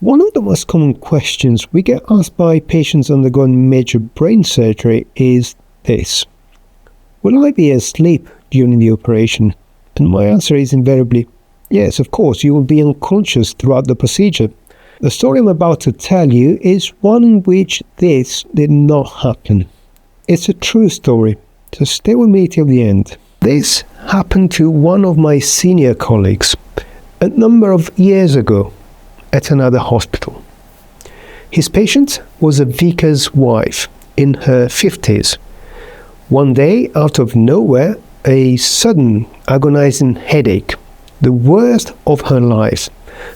One of the most common questions we get asked by patients undergoing major brain surgery is this: will I be asleep during the operation? And my answer is invariably, yes, of course, you will be unconscious throughout the procedure. The story I'm about to tell you is one in which this did not happen. It's a true story, so stay with me till the end. This happened to one of my senior colleagues a number of years ago at another hospital. His patient was a vicar's wife in her 50s. One day, out of nowhere, a sudden agonizing headache, the worst of her life.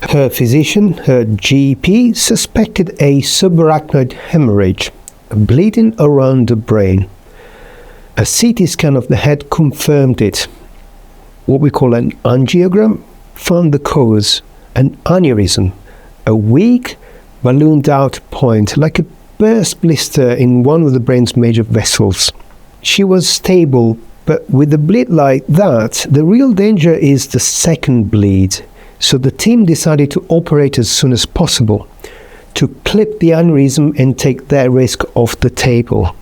Her physician, her GP, suspected a subarachnoid hemorrhage, bleeding around the brain. A CT scan of the head confirmed it. What we call an angiogram found the cause, an aneurysm, a weak, ballooned out point, like a burst blister in one of the brain's major vessels. She was stable, but with a bleed like that, the real danger is the second bleed. So the team decided to operate as soon as possible, to clip the aneurysm and take that risk off the table.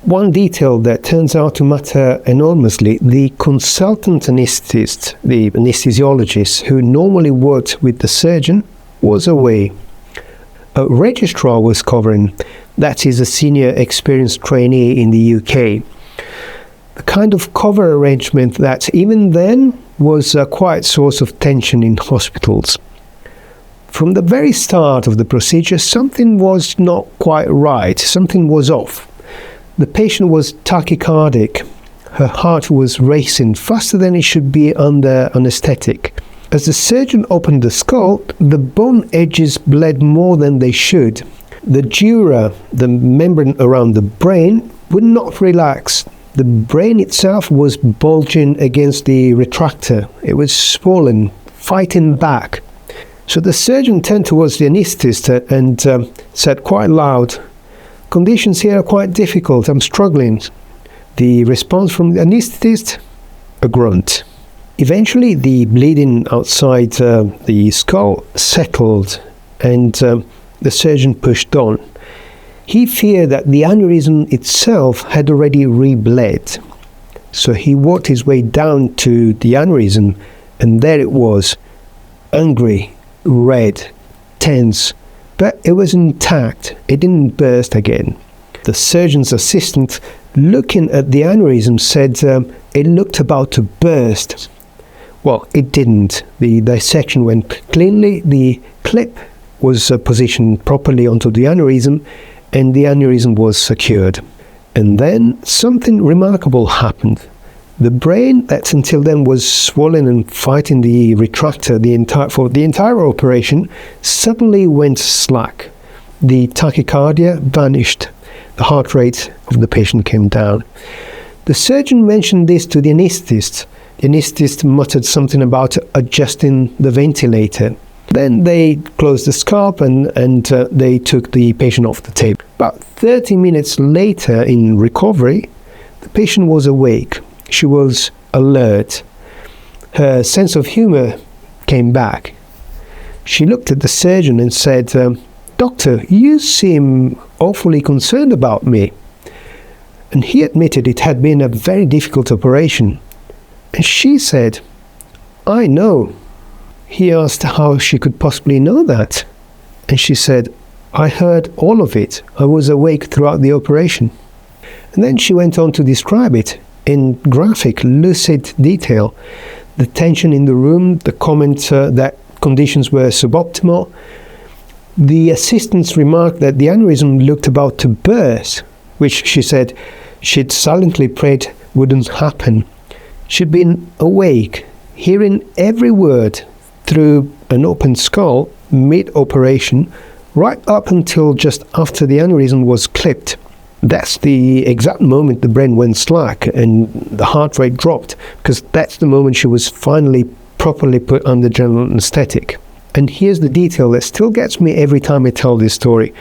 One detail that turns out to matter enormously: the consultant anesthetist, the anesthesiologist who normally worked with the surgeon, was away. A registrar was covering, that is a senior experienced trainee in the UK. The kind of cover arrangement that even then was a quiet source of tension in hospitals. From the very start of the procedure, something was not quite right, something was off. The patient was tachycardic. Her heart was racing faster than it should be under anesthetic. As the surgeon opened the skull, the bone edges bled more than they should. The dura, the membrane around the brain, would not relax. The brain itself was bulging against the retractor. It was swollen, fighting back. So the surgeon turned towards the anesthetist and said quite loud, "Conditions here are quite difficult, I'm struggling." The response from the anesthetist? A grunt. Eventually the bleeding outside the skull settled and the surgeon pushed on. He feared that the aneurysm itself had already re-bled. So he worked his way down to the aneurysm, and there it was, angry, red, tense, but it was intact. It didn't burst again. The surgeon's assistant, looking at the aneurysm, said it looked about to burst. Well, it didn't. The dissection went cleanly. The clip was positioned properly onto the aneurysm, and the aneurysm was secured. And then something remarkable happened. The brain, that until then was swollen and fighting the retractor for the entire operation, suddenly went slack. The tachycardia vanished. The heart rate of the patient came down. The surgeon mentioned this to the anesthetist. The anesthetist muttered something about adjusting the ventilator. Then they closed the scalp and they took the patient off the table. About 30 minutes later, in recovery, the patient was awake. She was alert. Her sense of humor came back. She looked at the surgeon and said, "Doctor, you seem awfully concerned about me." And he admitted it had been a very difficult operation. And she said, "I know." He asked how she could possibly know that. And she said, "I heard all of it. I was awake throughout the operation." And then she went on to describe it in graphic, lucid detail. The tension in the room, the comment that conditions were suboptimal. The assistants remarked that the aneurysm looked about to burst, which she said she'd silently prayed wouldn't happen. She'd been awake, hearing every word through an open skull mid-operation, right up until just after the aneurysm was clipped. That's the exact moment the brain went slack and the heart rate dropped, because that's the moment she was finally properly put under general anesthetic. And here's the detail that still gets me every time I tell this story.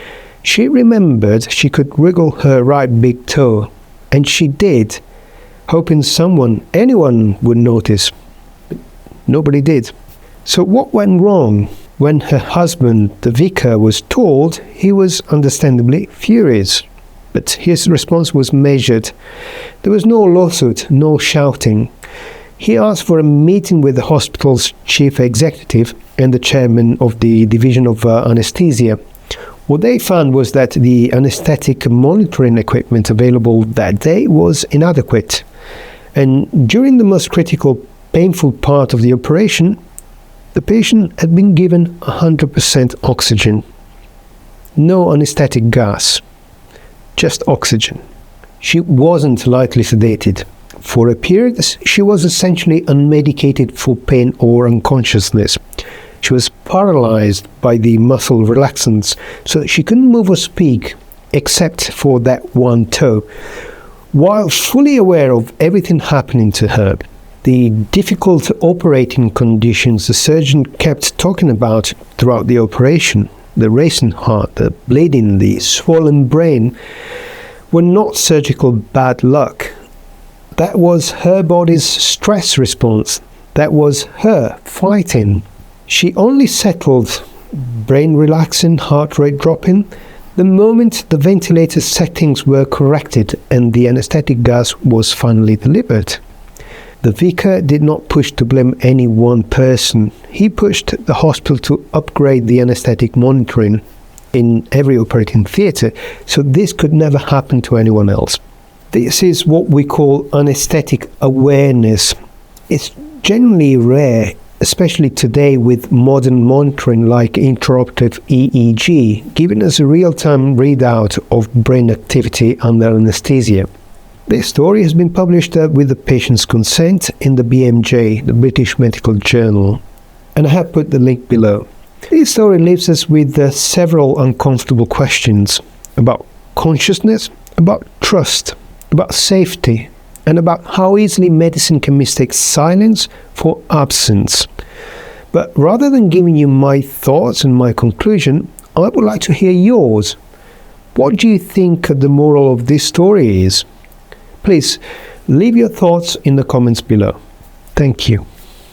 She remembered she could wriggle her right big toe, and she did, hoping anyone would notice. But nobody did. So what went wrong? When her husband, the vicar, was told, he was understandably furious. But his response was measured. There was no lawsuit, no shouting. He asked for a meeting with the hospital's chief executive and the chairman of the division of Anaesthesia. What they found was that the anaesthetic monitoring equipment available that day was inadequate. And during the most critical, painful part of the operation, the patient had been given 100% oxygen. No anaesthetic gas, just oxygen. She wasn't lightly sedated. For a period, she was essentially unmedicated for pain or unconsciousness. She was paralyzed by the muscle relaxants, so she couldn't move or speak, except for that one toe. While fully aware of everything happening to her, the difficult operating conditions the surgeon kept talking about throughout the operation, the racing heart, the bleeding, the swollen brain, were not surgical bad luck. That was her body's stress response. That was her fighting. She only settled, brain relaxing, heart rate dropping, the moment the ventilator settings were corrected and the anaesthetic gas was finally delivered. The vicar did not push to blame any one person. He pushed the hospital to upgrade the anaesthetic monitoring in every operating theatre, so this could never happen to anyone else. This is what we call anaesthetic awareness. It's generally rare, especially today with modern monitoring like intraoperative EEG, giving us a real-time readout of brain activity under anaesthesia. This story has been published with the patient's consent in the BMJ, the British Medical Journal, and I have put the link below. This story leaves us with several uncomfortable questions about consciousness, about trust, about safety, and about how easily medicine can mistake silence for absence. But rather than giving you my thoughts and my conclusion, I would like to hear yours. What do you think the moral of this story is? Please leave your thoughts in the comments below. Thank you.